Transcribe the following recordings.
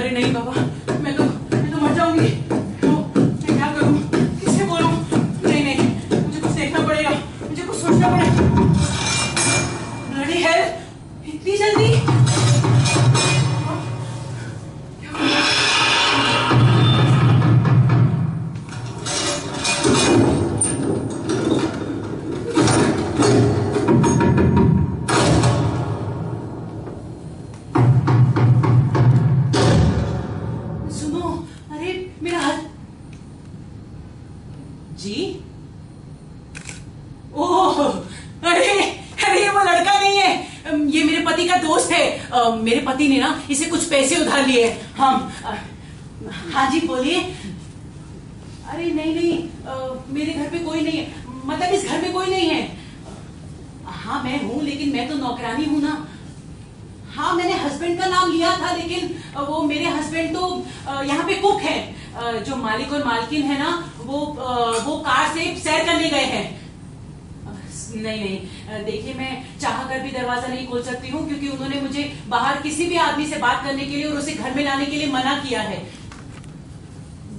अरे नहीं बाबा, मैं तो मर जाऊंगी। तो मैं क्या करूं, किससे बोलूं? नहीं नहीं, मुझे कुछ देखना पड़ेगा, मुझे कुछ सोचना पड़ेगा। ब्लडी हेल, इतनी जल्दी? जी? ओह, अरे अरे ये वो लड़का नहीं है, ये मेरे पति का दोस्त है। मेरे पति ने ना इसे कुछ पैसे उधार लिए। हम हाँ जी बोलिए। अरे नहीं नहीं, मेरे घर पे कोई नहीं है, मतलब इस घर में कोई नहीं है। हाँ मैं हूँ, लेकिन मैं तो नौकरानी हूँ ना। हाँ मैंने हस्बैंड का नाम लिया था, लेकिन वो मेरे हस्बैंड तो यहाँ पे कुक है। जो मालिक और मालकिन है ना, वो कार से सैर करने गए हैं। नहीं नहीं, देखिए मैं चाह कर भी दरवाजा नहीं खोल सकती हूँ, क्योंकि उन्होंने मुझे बाहर किसी भी आदमी से बात करने के लिए और उसे घर में लाने के लिए मना किया है।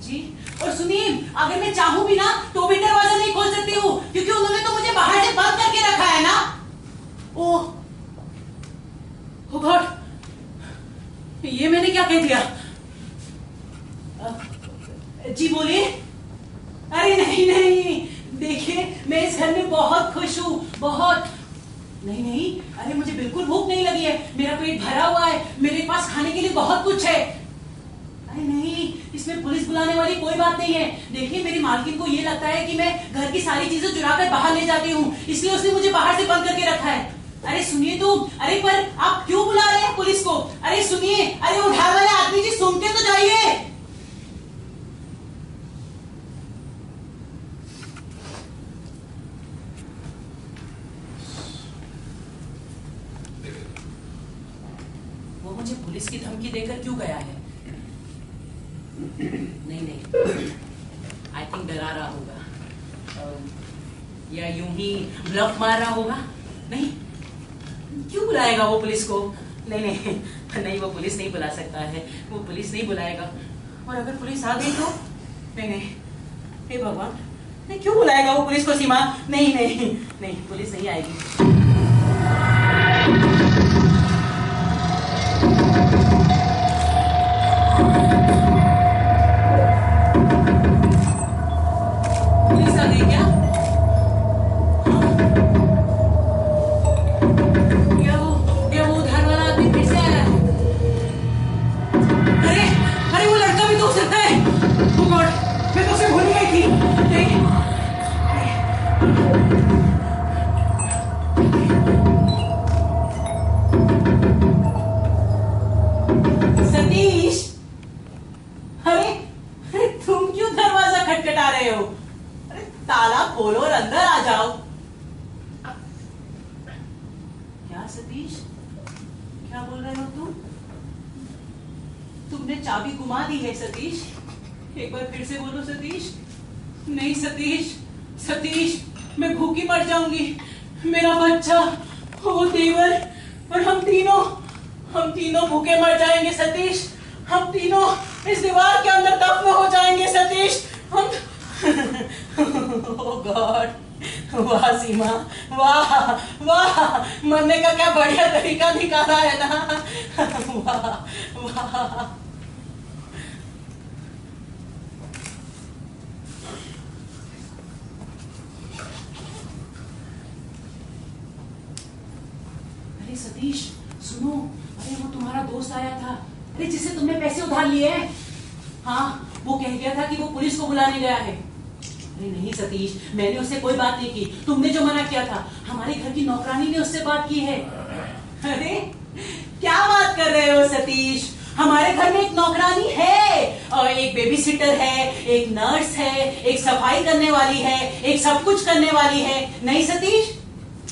जी, और सुनिए, अगर मैं चाहूँ भी ना तो भी दरवाजा नहीं खोल सकती हूँ, क्योंकि उन्होंने तो मुझे बाहर से बंद करके रखा है ना। ओह गॉड, ये मैंने क्या कह दिया? जी बोलिए। अरे नहीं नहीं, देखिए मैं इस घर में बहुत खुश हूँ, बहुत। नहीं नहीं, अरे मुझे बिल्कुल भूख नहीं लगी है, मेरा पेट भरा हुआ है, मेरे पास खाने के लिए बहुत कुछ है। अरे नहीं, इसमें पुलिस बुलाने वाली कोई बात नहीं है। देखिए मेरी मालकिन को ये लगता है कि मैं घर की सारी चीजें चुरा कर बाहर ले जाती हूँ, इसलिए उसने मुझे बाहर से बंद करके रखा है। अरे सुनिए तो, अरे पर आप क्यों बुला रहे हैं पुलिस को? अरे सुनिए, अरे उधार वाले आदमी जी सुनते तो जाइए। वो मुझे पुलिस की धमकी देकर क्यों गया है? नहीं नहीं, आई थिंक डरा रहा होगा, या यूं ही ब्लफ मार रहा होगा। नहीं, क्यों बुलाएगा वो पुलिस को? नहीं नहीं नहीं, वो पुलिस नहीं बुला सकता है, वो पुलिस नहीं बुलाएगा। और अगर पुलिस आ गई तो? नहीं नहीं, हे भगवान, नहीं क्यों बुलाएगा वो पुलिस को? सीमा, नहीं नहीं नहीं, पुलिस नहीं आएगी। पुलिस आ गई क्या? सतीश, अरे तुम क्यों दरवाजा खटखटा रहे हो? अरे ताला खोलो और अंदर आ जाओ। क्या सतीश, क्या बोल रहे हो तुम? तुमने चाबी घुमा दी है सतीश? एक बार फिर से बोलो सतीश। नहीं सतीश, सतीश मैं भूखी मर जाऊंगी, मेरा बच्चा, वो देवर और हम तीनों भूखे मर जाएंगे सतीश। हम तीनों इस दीवार के अंदर दफन हो जाएंगे सतीश। हम ओह गॉड, वाह सीमा, वाह वाह, मरने का क्या बढ़िया तरीका निकाला है ना। वाह वाह। अरे सतीश सुनो, अरे वो तुम्हारा दोस्त आया था, अरे जिससे तुमने पैसे उधार लिए हैं। हाँ, वो कह गया था कि वो पुलिस को बुलाने गया है। अरे नहीं सतीश, मैंने उससे कोई बात नहीं की, तुमने जो मना किया था, हमारे घर की नौकरानी ने उससे बात की है। अरे क्या बात कर रहे हो सतीश? हमारे घर में एक नौकरानी है, और एक बेबी सिटर है, एक नर्स है, एक सफाई करने वाली है, एक सब कुछ करने वाली है। नहीं सतीश?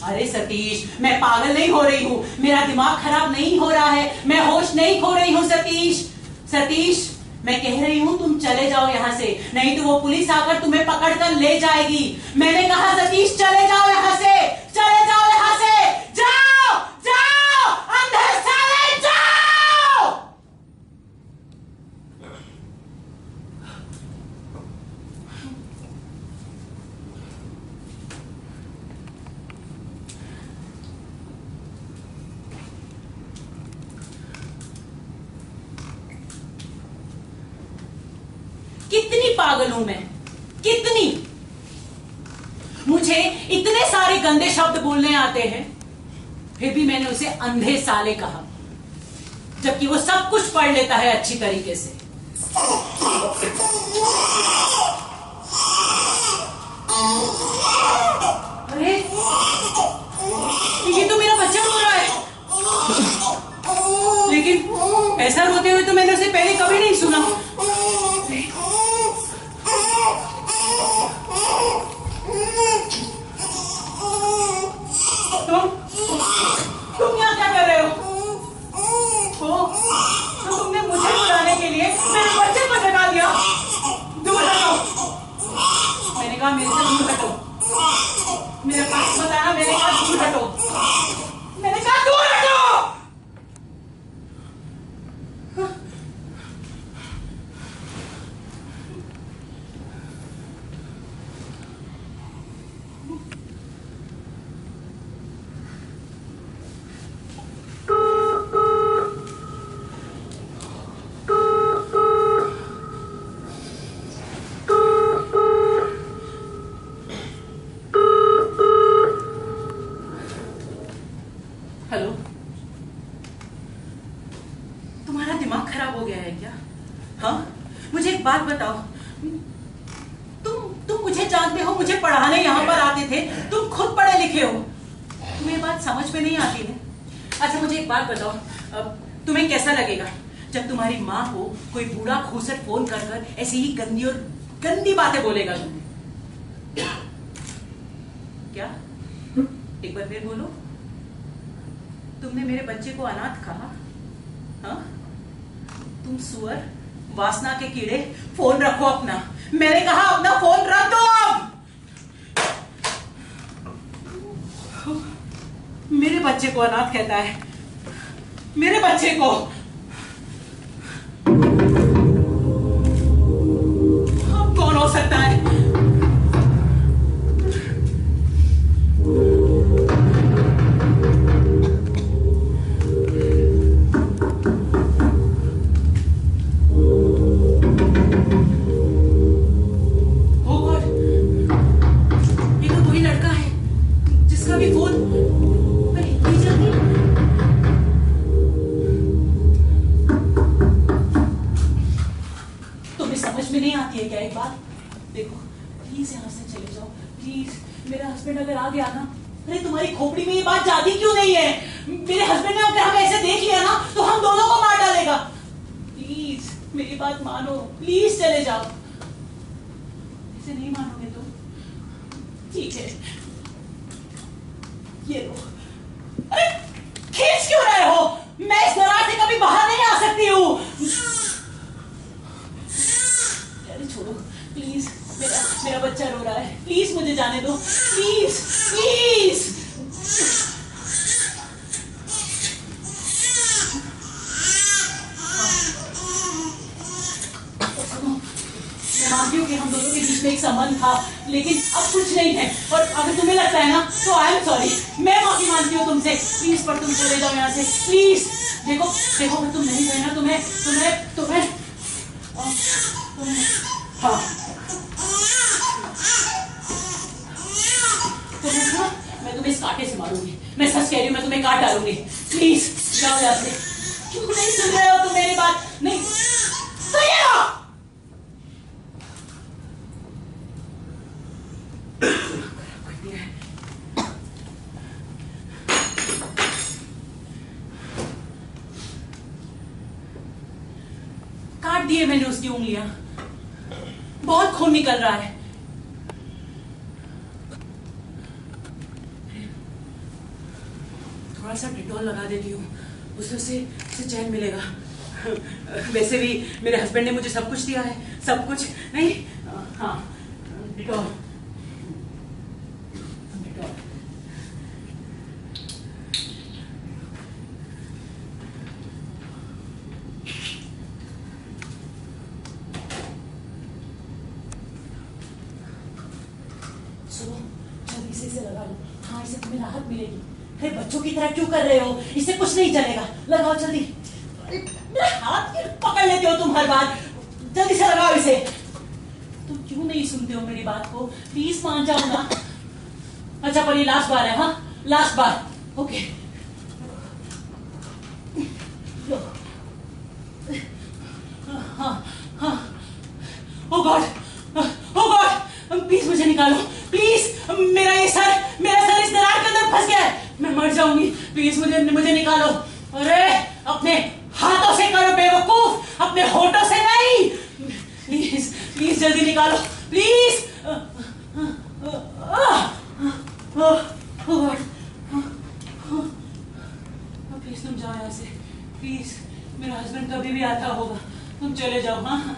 अरे सतीश, मैं पागल नहीं हो रही हूँ, मेरा दिमाग खराब नहीं हो रहा है, मैं होश नहीं खो रही हूँ सतीश। सतीश मैं कह रही हूँ तुम चले जाओ यहाँ से, नहीं तो वो पुलिस आकर तुम्हें पकड़कर ले जाएगी। मैंने कहा सतीश चले जाओ यहाँ से, चले जाओ यहाँ से, जाओ जाओ, अंदर साले जाओ। पागल हूं मैं, कितनी। मुझे इतने सारे गंदे शब्द बोलने आते हैं, फिर भी मैंने उसे अंधे साले कहा, जबकि वो सब कुछ पढ़ लेता है अच्छी तरीके से। अरे ये तो मेरा बच्चा रो रहा है, लेकिन ऐसा रोते हुए तो मैंने उसे पहले कभी नहीं सुना। तुम यहाँ क्या कर रहे हो? तो तुमने मुझे बुलाने के लिए मेरे बच्चे को जगा दिया। दूर हटो, मैंने कहा मेरे से दूर हटो। मेरे पास बताया, मैंने कहा दूर हटो, मैंने कहा दूर हटो। हेलो, तुम्हारा दिमाग खराब हो गया है क्या? हाँ, मुझे एक बात बताओ, तुम मुझे जानते हो, मुझे पढ़ाने यहाँ पर आते थे, तुम खुद पढ़े लिखे हो, तुम्हें बात समझ में नहीं आती है? अच्छा मुझे एक बात बताओ, तुम्हें कैसा लगेगा जब तुम्हारी माँ को कोई बूढ़ा खूसट फोन कर कर ऐसी ही गंदी बातें बोलेगा तुम्हें? क्या? एक बार फिर बोलो। तुमने मेरे बच्चे को अनाथ कहा? हाँ? तुम सुअर, वासना के कीड़े, फोन रखो अपना। मैंने कहा अपना फोन रख दो अब। मेरे बच्चे को अनाथ कहता है, मेरे बच्चे को। अब कौन हो सकता है? समझ में नहीं आती है क्या? एक बात देखो, प्लीज यहाँ से चले जाओ, प्लीज। मेरा हस्बैंड अगर आ गया ना, अरे तुम्हारी खोपड़ी में ये बात जाती क्यों नहीं है? मेरे हस्बैंड ने अगर हमें ऐसे देख लिया ना तो हम दोनों को मार डालेगा। प्लीज मेरी बात मानो, प्लीज चले जाओ। ऐसे नहीं मानोगे तो ठीक है, ये लो। अरे खींच क्यों रहे हो? मैं इस दरार से कभी बाहर नहीं आ सकती हूँ। छोड़ो प्लीज, मेरा बच्चा रो रहा है, प्लीज मुझे जाने दो, प्लीज प्लीज। मैं मानती हूँ कि हम दोनों के बीच में एक संबंध था, लेकिन अब कुछ नहीं है। और अगर तुम्हें लगता है ना तो आई एम सॉरी, मैं माफी मांगती हूँ तुमसे, प्लीज। पर तुम चले जाओ यहाँ से, प्लीज। देखो अगर तुम नहीं गए ना, तुम्हें हाँ, मैं तुम्हें इस कांटे से मारूंगी। मैं सच कह रही हूँ, मैं तुम्हें काट डालूंगी। प्लीज जाओ यहाँ से। क्यों नहीं सुन रहे हो तुम मेरी बात? नहीं सुनिएगा। काट दिए मैंने उसकी उंगलियां, बहुत खून निकल रहा है। थोड़ा सा डिटॉल लगा देती हूँ, उससे चैन मिलेगा। वैसे भी मेरे हस्बैंड ने मुझे सब कुछ दिया है, सब कुछ। नहीं हाँ, डिटॉल। सुनो, जल्दी से लगा लो। हाँ, इससे तुम्हें राहत मिलेगी। अरे बच्चों की तरह क्यों कर रहे हो? इससे कुछ नहीं चलेगा, लगाओ जल्दी। मेरा हाथ क्यों पकड़ लेते हो तुम हर बार? जल्दी से लगाओ इसे। तुम क्यों नहीं सुनते हो मेरी बात को? प्लीज मान जाओ ना। अच्छा पर ये लास्ट बार है, हाँ लास्ट बार। ओके हाँ हाँ। ओ गॉड प्लीज मुझे निकालो प्लीज। मेरा सर इस दरार के अंदर फंस गया है, मैं मर जाऊंगी। प्लीज मुझे निकालो। अरे अपने हाथों से करो बेवकूफ, अपने होठों से नहीं। प्लीज प्लीज जल्दी निकालो प्लीज। प्लीज तुम जाओ यहाँ से प्लीज। मेरा हस्बैंड कभी भी आता होगा, तुम चले जाओ। हाँ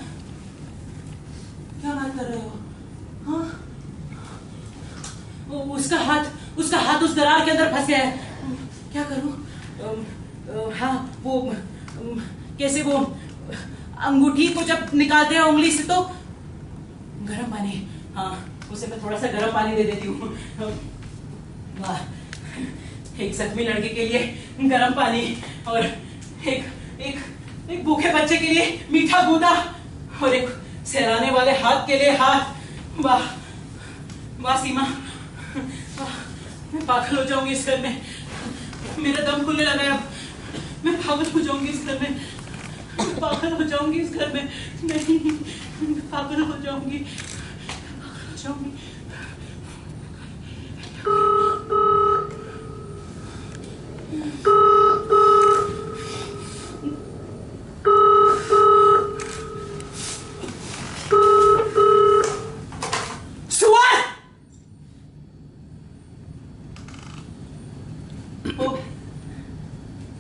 क्या बात कर रहे हो? हाँ उसका हाथ उस दरार के अंदर फंस गया है। क्या करूं? हाँ वो कैसे, वो अंगूठी को जब निकालते हैं उंगली से तो गर्म पानी, हाँ उसे मैं थोड़ा सा गर्म पानी दे देती हूँ। वाह, एक जख्मी लड़के के लिए गर्म पानी और एक भूखे बच्चे के लिए मीठा गूदा और एक सहलाने वाले हाथ के लिए हाथ। वाह वाह सीमा, मैं पागल हो जाऊंगी इस घर में। मेरा दम खुलने लगा है अब, मैं पागल हो जाऊंगी इस घर में, मैं पागल हो जाऊंगी इस घर में। नहीं मैं पागल हो जाऊंगी।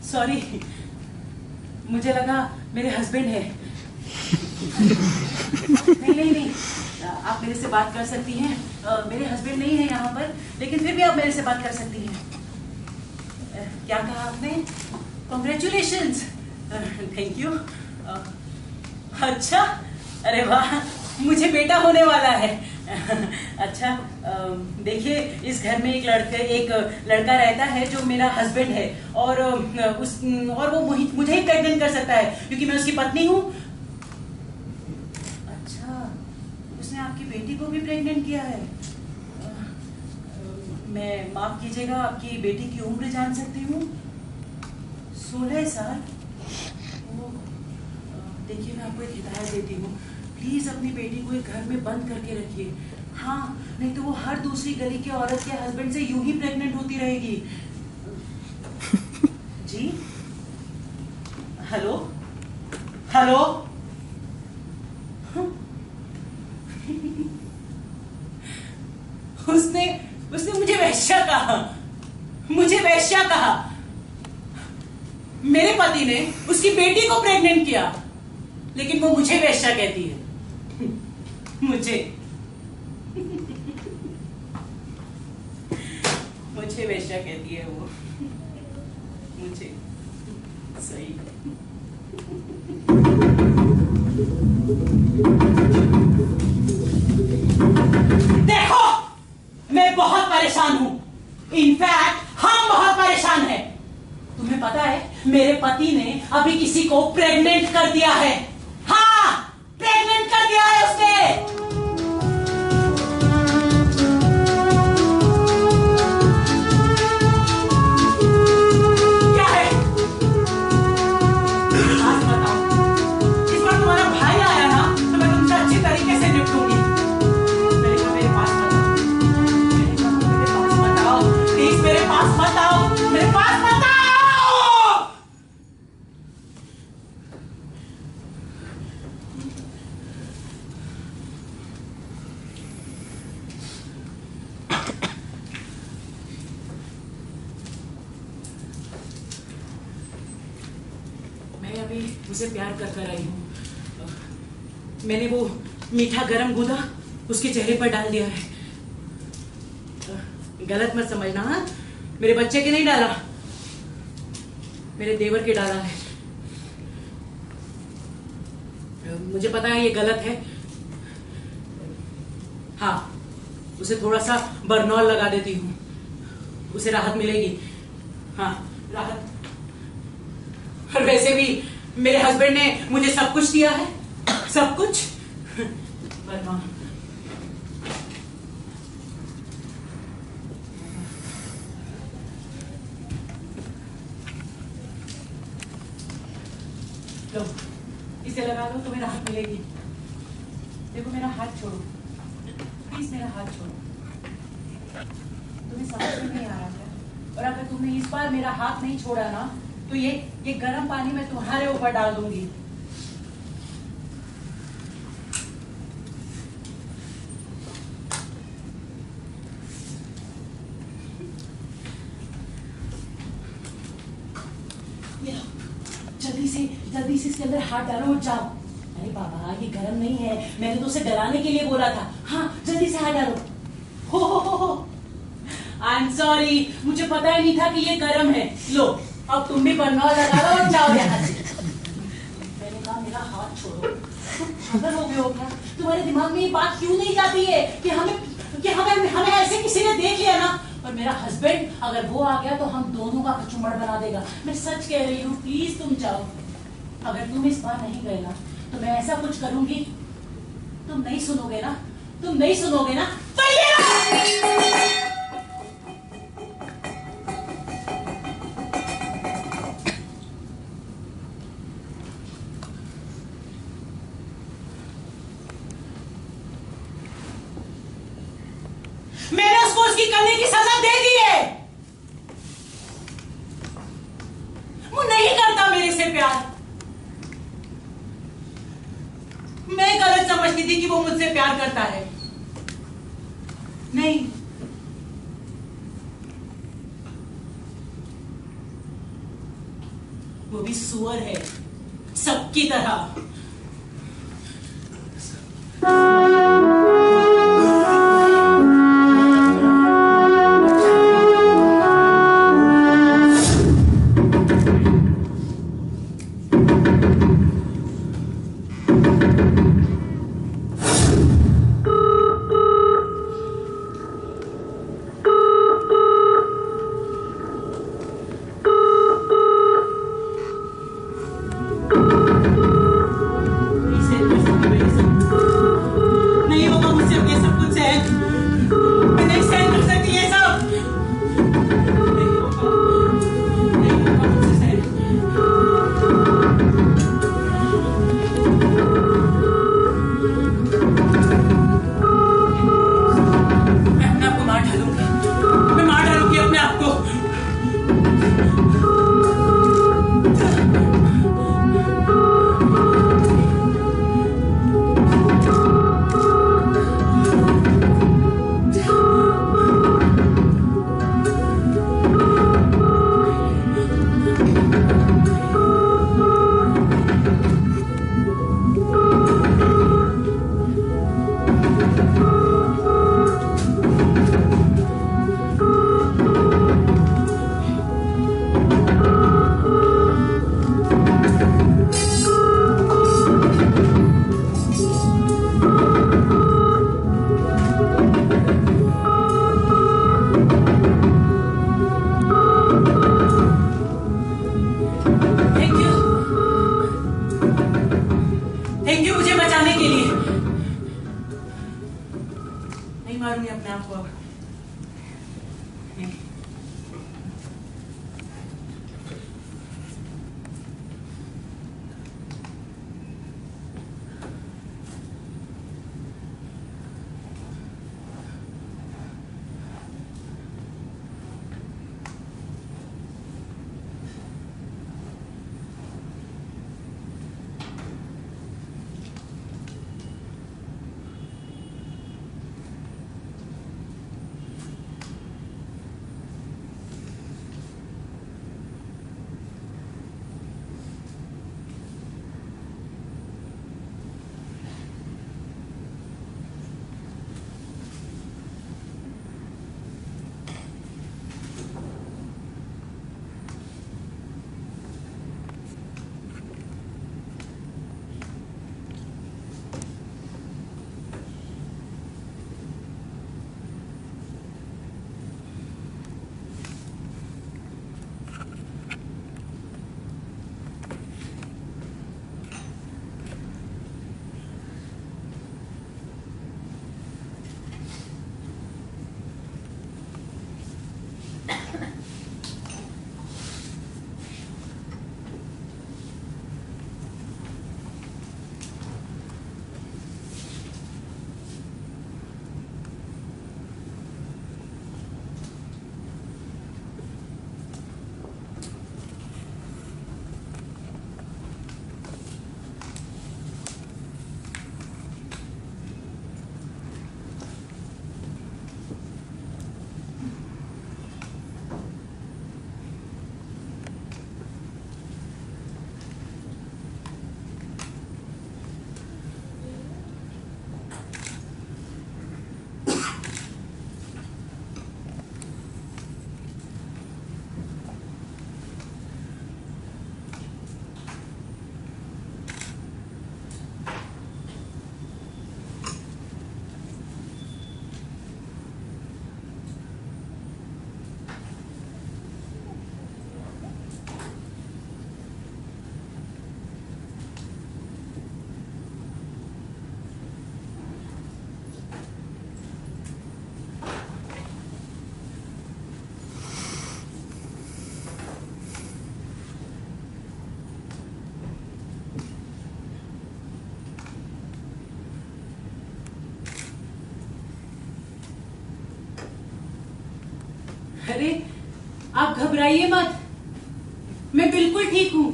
सॉरी, मुझे लगा मेरे हस्बैंड है। नहीं, आप मेरे से बात कर सकती हैं। मेरे हस्बैंड नहीं है यहाँ पर, लेकिन फिर भी आप मेरे से बात कर सकती हैं। क्या कहा आपने? Congratulations, thank you. अच्छा, अरे वाह, मुझे बेटा होने वाला है। अच्छा, देखिए इस घर में एक लड़का रहता है जो मेरा हस्बैंड है, और वो मुझे ही प्रेग्नेंट कर सकता है क्योंकि मैं उसकी पत्नी हूँ। अच्छा, उसने आपकी बेटी को भी प्रेग्नेंट किया है। मैं, माफ कीजिएगा, आपकी बेटी की उम्र जान सकती हूँ? 16 साल। देखिए मैं आपको एक हिदायत देती हूँ, प्लीज अपनी बेटी को एक घर में बंद करके रखिए। हाँ, नहीं तो वो हर दूसरी गली की औरत के हस्बैंड से यूं ही प्रेग्नेंट होती रहेगी। जी हेलो हेलो। उसने मुझे वैश्या कहा, मेरे पति ने उसकी बेटी को प्रेग्नेंट किया, लेकिन वो मुझे वैश्या कहती है। मुझे वैश्या कहती है वो, मुझे। सही है। देखो मैं बहुत परेशान हूं, इनफैक्ट हम बहुत परेशान हैं। तुम्हें पता है मेरे पति ने अभी किसी को प्रेग्नेंट कर दिया है। हाँ, प्रेग्नेंट कर दिया है उसने। क्या है? आज बताओ, इस बार तुम्हारा भाई आया ना तो मैं तुमसे अच्छी तरीके से निपटूंगी। मेरे पास बताओ प्लीज, मेरे पास बताओ, मेरे पास बताओ। अभी उसे प्यार कर आई हूँ। मैंने वो मीठा गरम गूदा उसके चेहरे पर डाल दिया है। गलत मत समझना, हाँ? मेरे बच्चे के नहीं डाला, मेरे देवर के डाला है। मुझे पता है ये गलत है। हाँ, उसे थोड़ा सा बर्नॉल लगा देती हूँ, उसे राहत मिलेगी। हाँ, राहत। और वैसे भी मेरे हस्बैंड ने मुझे सब कुछ दिया है, सब कुछ। बर्नॉल इसे लगा लो, तुम्हें राहत मिलेगी। देखो मेरा हाथ छोड़ो, प्लीज मेरा हाथ छोड़ो। तुम्हें समझ में नहीं आ रहा क्या? और अगर तुमने इस बार मेरा हाथ नहीं छोड़ा ना, तो ये गर्म पानी मैं तुम्हारे ऊपर डाल दूंगी। जल्दी से इसके अंदर हाथ डालो और जाओ। अरे बाबा, ये गर्म नहीं है, मैंने तो उसे डराने के लिए बोला था। हाँ, जल्दी से हाथ डालो। हो आई एम सॉरी, मुझे पता ही नहीं था कि ये गर्म है। लो, अब तुम भी बनवा लगा लो और जाओ यहाँ से। मैंने कहा मेरा हाथ छोड़ो। पागल हो गए हो क्या? तुम्हारे दिमाग में ये बात क्यों नहीं जाती है कि हमें ऐसे किसी ने देख लिया ना, और मेरा हस्बैंड अगर वो आ गया तो हम दोनों का कचुम्बड़ बना देगा। मैं सच कह रही हूँ, प्लीज तुम जाओ। अगर तुम इस बार नहीं गए ना, तो मैं ऐसा कुछ करूंगी, तुम नहीं सुनोगे ना, तुम नहीं सुनोगे ना। मैंने उसको उसकी करने की सजा दे दी है। वो नहीं करता मेरे से प्यार। मैं गलत समझती थी कि वो मुझसे प्यार करता है। नहीं, वो भी सुअर है, सबकी तरह। मारूंगी अपने आप को अब। अरे आप घबराइए मत, मैं बिल्कुल ठीक हूं।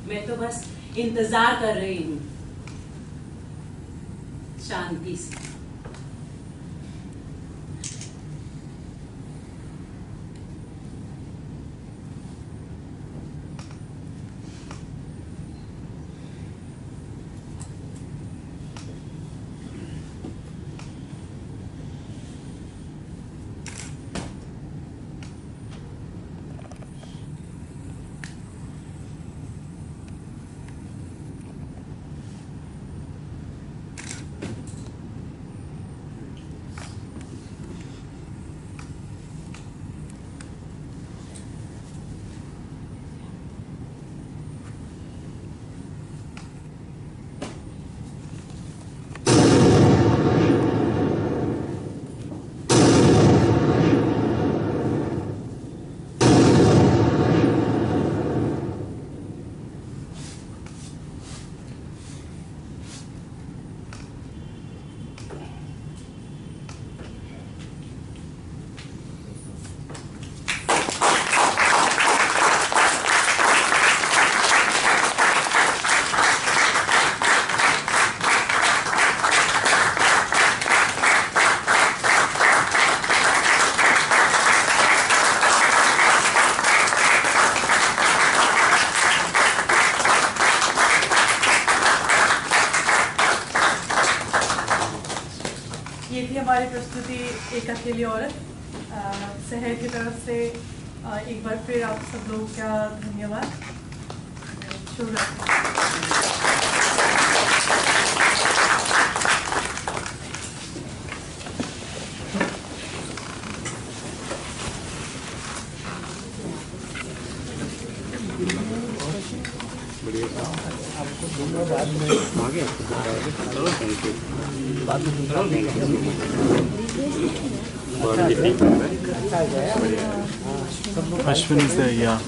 मैं तो बस इंतजार कर रही हूं शांति से। ये थी हमारी प्रस्तुति एक अकेली औरत। शहर की तरफ से एक बार फिर आप सब लोगों का धन्यवाद। शुभ रात्रि। Ashwin is there, yeah.